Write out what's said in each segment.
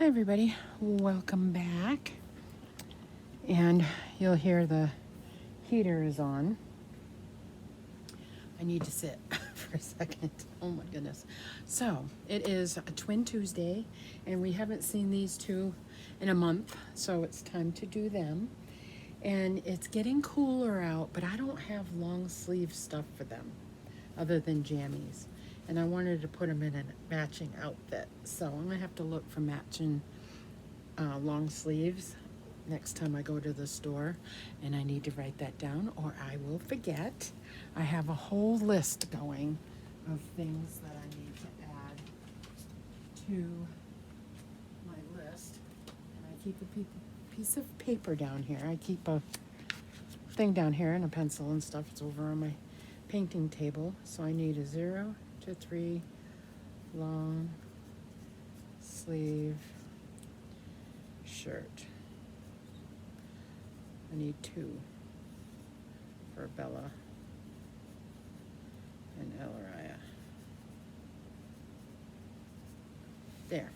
Hi everybody, welcome back. And you'll hear the heater is on. I need to sit for a second. Oh my goodness. So it is a Twin Tuesday, and we haven't seen these two in a month, so it's time to do them. And it's getting cooler out, but I don't have long sleeve stuff for them other than jammies. And I wanted to put them in a matching outfit, so I'm gonna have to look for matching long sleeves next time I go to the store, and I need to write that down or I will forget. I have a whole list going of things that I need to add to my list. And I keep a piece of paper down here. I keep a thing down here and a pencil and stuff. It's over on my painting table. So I need a 0 to 3 long sleeve shirt. I need 2 for Bella and Elleria. There.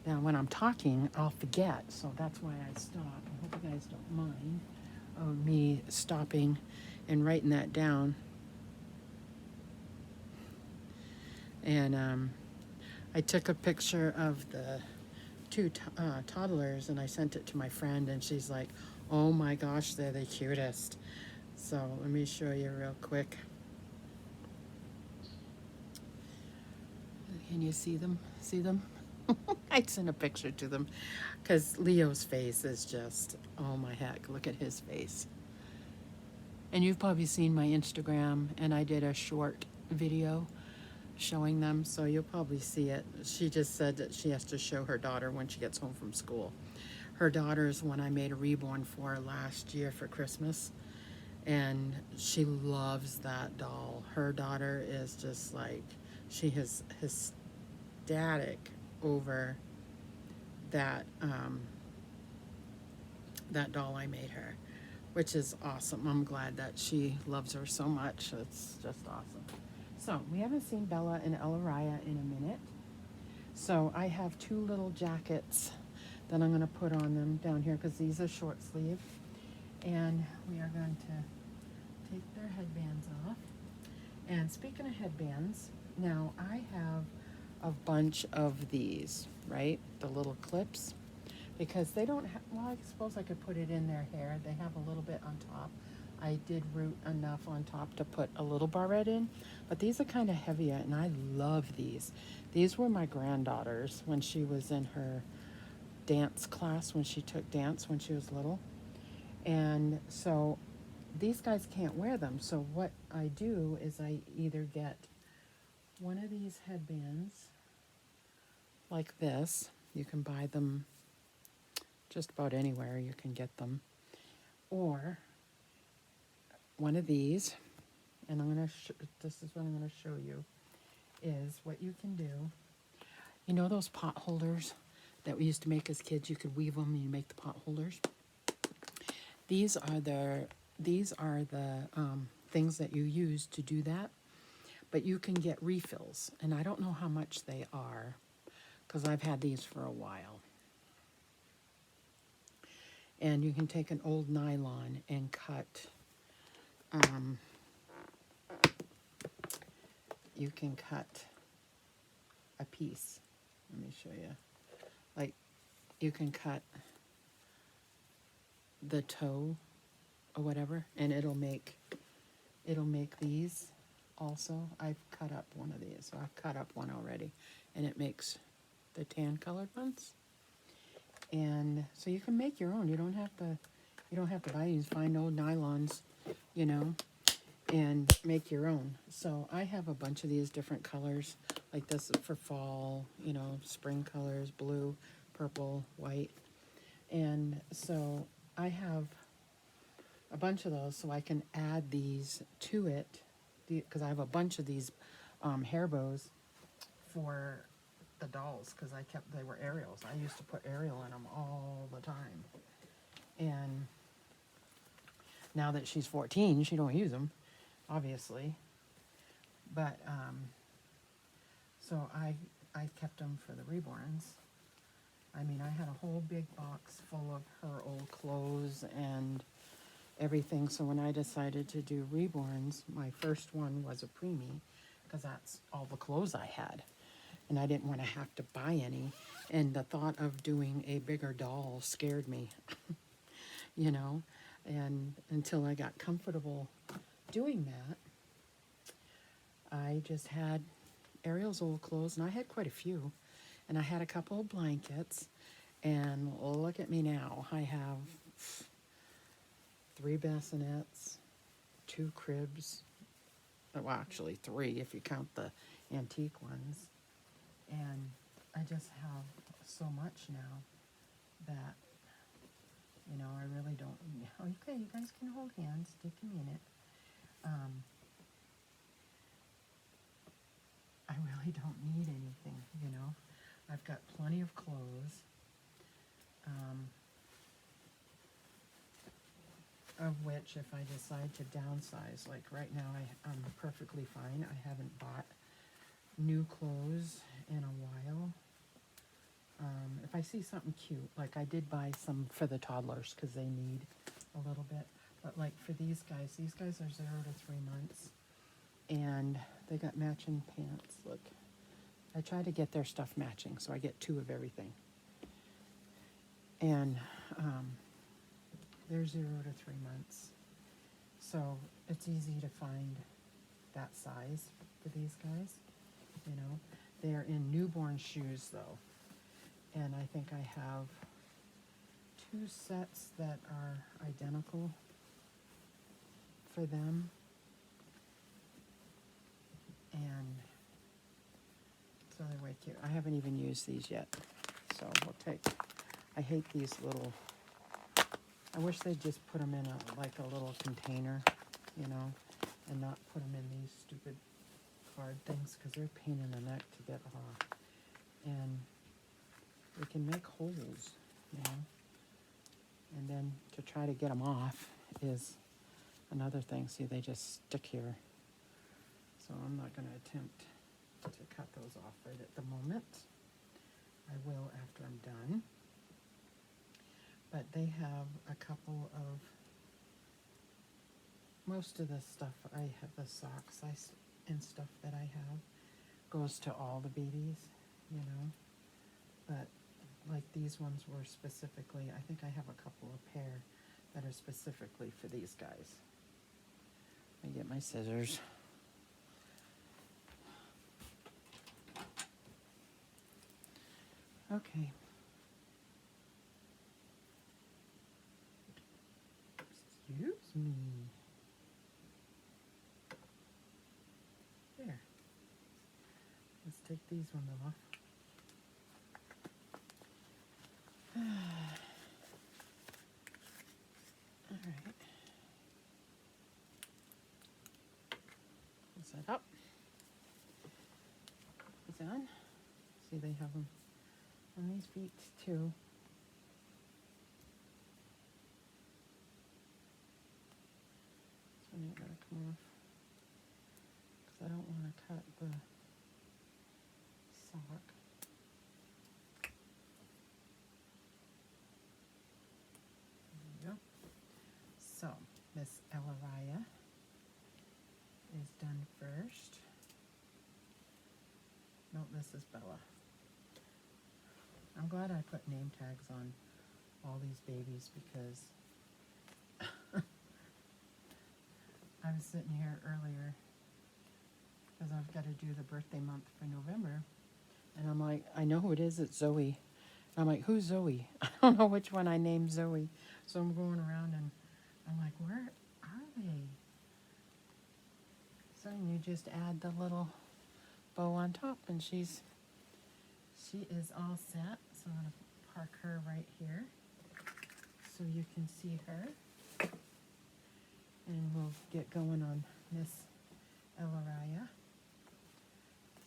Now when I'm talking, I'll forget, so that's why I stop. I hope you guys don't mind of me stopping and writing that down. And I took a picture of the two toddlers and I sent it to my friend, and she's like, oh my gosh, they're the cutest. So let me show you real quick. Can you see them? See them? I sent a picture to them because Leo's face is just, oh my heck, look at his face. And you've probably seen my Instagram, and I did a short video showing them, so you'll probably see it. She just said that she has to show her daughter when she gets home from school. Her daughter's one I made a Reborn for last year for Christmas, and she loves that doll. Her daughter is just like, she is ecstatic over that that doll I made her, which is awesome. I'm glad that she loves her so much. It's just awesome. So we haven't seen Bella and Elleria in a minute. So I have 2 little jackets that I'm going to put on them down here because these are short sleeve. And we are going to take their headbands off. And speaking of headbands, now I have a bunch of these, right? The little clips. Because they don't have, well, I suppose I could put it in their hair. They have a little bit on top. I did root enough on top to put a little barrette in, but these are kind of heavier, and I love these. These were my granddaughter's when she was in her dance class, when she took dance when she was little. And so these guys can't wear them. So what I do is I either get one of these headbands like this. You can buy them just about anywhere, you can get them. Or one of these, and I'm going to, this is what I'm going to show you, is what you can do. You know those pot holders that we used to make as kids? You could weave them and you make the pot holders. These are the things that you use to do that, but you can get refills, and I don't know how much they are because I've had these for a while. And you can take an old nylon and cut, you can cut a piece. Let me show you. Like, you can cut the toe or whatever, and it'll make these also. I've cut up one of these, so I've cut up one already, and it makes the tan colored ones. And so you can make your own. You don't have to buy these fine old nylons, you know, and make your own. So I have a bunch of these different colors, like this for fall, you know, spring colors, blue, purple, white. And so I have a bunch of those, so I can add these to it, because I have a bunch of these hair bows for the dolls, because they were Ariels. I used to put Ariel in them all the time. And now that she's 14, she don't use them, obviously. But, so I kept them for the Reborns. I mean, I had a whole big box full of her old clothes and everything. So when I decided to do Reborns, my first one was a preemie because that's all the clothes I had. And I didn't want to have to buy any. And the thought of doing a bigger doll scared me, you know. And until I got comfortable doing that, I just had Ariel's old clothes, and I had quite a few. And I had a couple of blankets. And look at me now. I have 3 bassinets, 2 cribs. Well, actually 3 if you count the antique ones. And I just have so much now that, you know, I really don't. Okay, you guys can hold hands. Take a minute. I really don't need anything, you know. I've got plenty of clothes. Of which, if I decide to downsize, like right now, I'm perfectly fine. I haven't bought new clothes in a while. If I see something cute, like I did buy some for the toddlers because they need a little bit. But like for these guys are 0 to 3 months. And they got matching pants. Look, I try to get their stuff matching, so I get 2 of everything. And they're 0 to 3 months. So it's easy to find that size for these guys, you know. They're in newborn shoes, though. And I think I have 2 sets that are identical for them. And so they're way cute. I haven't even used these yet. So we'll take, I hate these little, I wish they'd just put them in like a little container, you know, and not put them in these stupid card things because they're a pain in the neck to get off. And we can make holes, you know, and then to try to get them off is another thing. See, they just stick here. So I'm not going to attempt to cut those off right at the moment. I will after I'm done. But they have a couple of, most of the stuff I have, the socks and stuff that I have goes to all the babies, you know. But like these ones were specifically, I think I have a couple of pair that are specifically for these guys. Let me get my scissors. Okay. Excuse me. There. Let's take these ones off. All right. Pull that up. These on. See, they have them on these feet too. This one ain't gonna come off because I don't want to cut the sock. There we go. So, Miss Elleria is done first. No, this is Bella. I'm glad I put name tags on all these babies because I was sitting here earlier because I've got to do the birthday month for November. And I'm like, I know who it is, it's Zoe. I'm like, who's Zoe? I don't know which one I named Zoe. So I'm going around and I'm like, where are they? So you just add the little bow on top and she is all set. So I'm going to park her right here so you can see her. And we'll get going on Miss Elleria.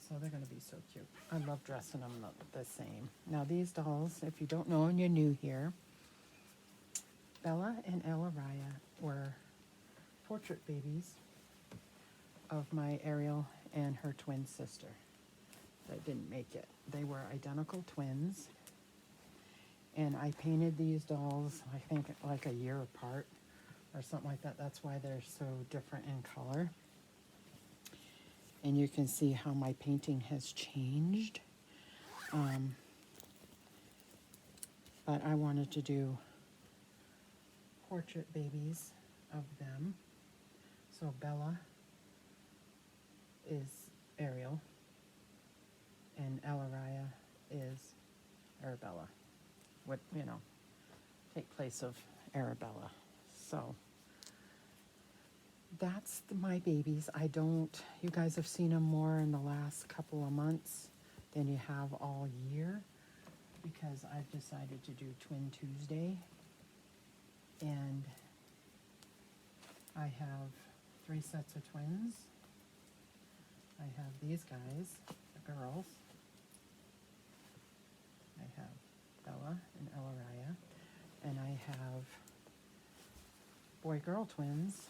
So they're going to be so cute. I love dressing them the same. Now these dolls, if you don't know and you're new here, Bella and Elleria were portrait babies of my Ariel and her twin sister that didn't make it. They were identical twins. And I painted these dolls, I think, like a year apart or something like that. That's why they're so different in color. And you can see how my painting has changed. But I wanted to do portrait babies of them. So Bella is Ariel, and Elleria is Arabella. Would, you know, take place of Arabella. So that's my babies. You guys have seen them more in the last couple of months than you have all year, because I've decided to do Twin Tuesday. And I have 3 sets of twins. I have these guys, the girls. I have Bella and Elleria. And I have boy-girl twins,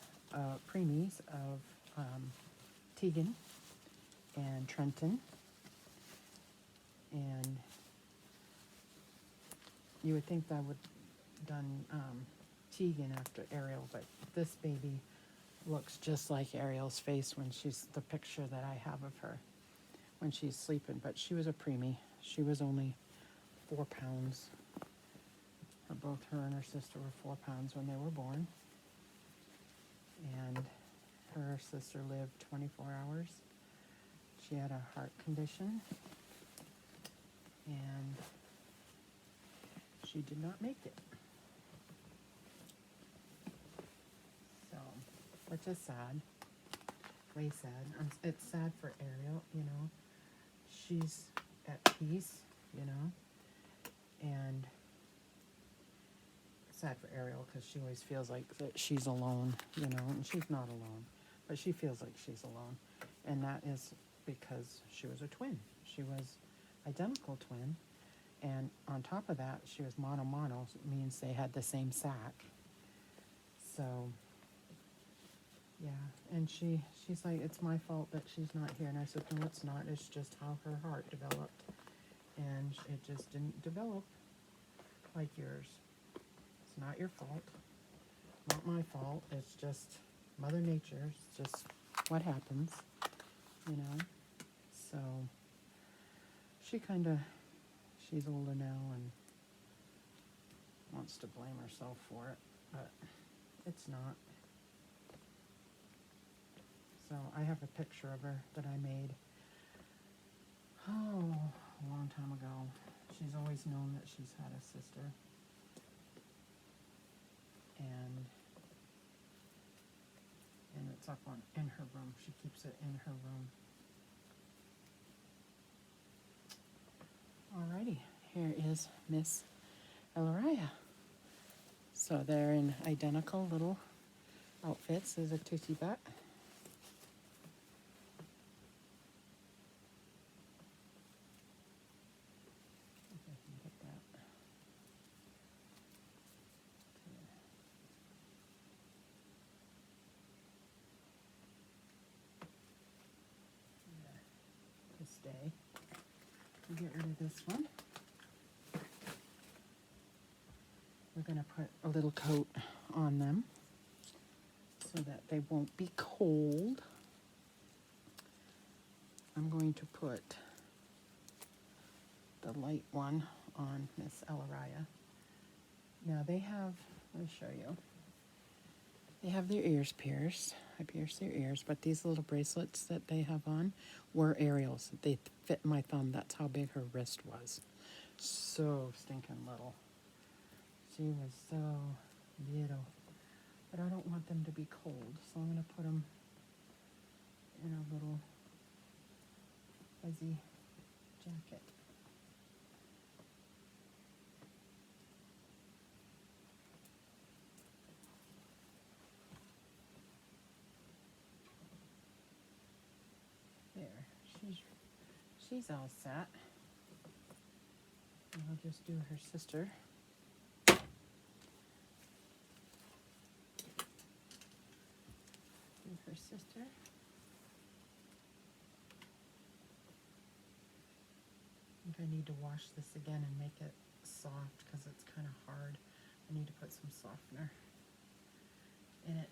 preemies of Tegan and Trenton. And you would think that I would have done Tegan after Ariel, but this baby looks just like Ariel's face when the picture that I have of her when she's sleeping. But she was a preemie. She was only 4 pounds. Both her and her sister were 4 pounds when they were born. And her sister lived 24 hours. She had a heart condition, and she did not make it. So, which is sad, way sad. It's sad for Ariel, you know. She's at peace, you know, and sad for Ariel because she always feels like that she's alone, you know, and she's not alone, but she feels like she's alone. And that is because she was a twin. She was identical twin, and on top of that, she was mono, means they had the same sac. So, yeah, and she's like, it's my fault that she's not here. And I said, no, it's not. It's just how her heart developed, and it just didn't develop like yours. It's not your fault, not my fault. It's just Mother Nature. It's just what happens, you know. So she's older now and wants to blame herself for it, but it's not. So I have a picture of her that I made, a long time ago. She's always known that she's had a sister. And it's up in her room. She keeps it in her room. Alrighty, here is Miss Elleria. So they're in identical little outfits. There's a Tootsie Butt. If I can get that. To stay. Get rid of this one. We're going to put a little coat on them so that they won't be cold. I'm going to put the light one on Miss Elleria. Now they have, let me show you. They have their ears pierced. I pierced their ears, but these little bracelets that they have on were Ariel's. They fit my thumb. That's how big her wrist was. So stinking little. She was so little. But I don't want them to be cold, so I'm going to put them in a little fuzzy jacket. There, she's all set. And I'll just do her sister. Her sister. And I need to wash this again and make it soft because it's kind of hard. I need to put some softener in it.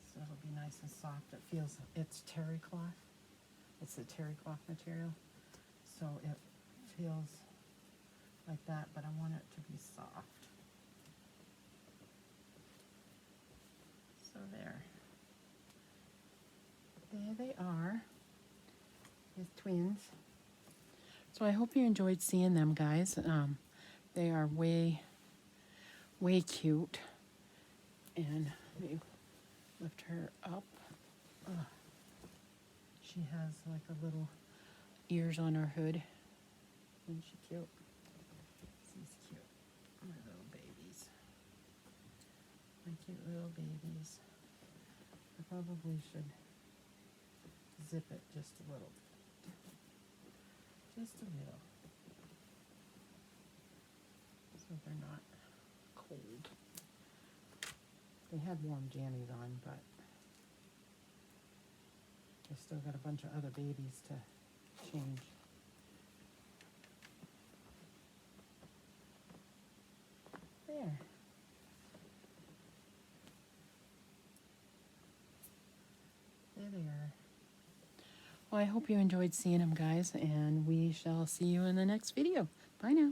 So it'll be nice and soft. It feels, it's terry cloth. It's the terry cloth material. So it feels like that, but I want it to be soft. So there. There they are. His twins. So I hope you enjoyed seeing them, guys. They are way cute. And let me lift her up. She has like a little ears on her hood. Isn't she cute? She's cute. My little babies. My cute little babies. I probably should zip it just a little bit. Just a little. So they're not cold. They had warm jammies on, but I still got a bunch of other babies to change. There. There they are. Well, I hope you enjoyed seeing them, guys, and we shall see you in the next video. Bye now.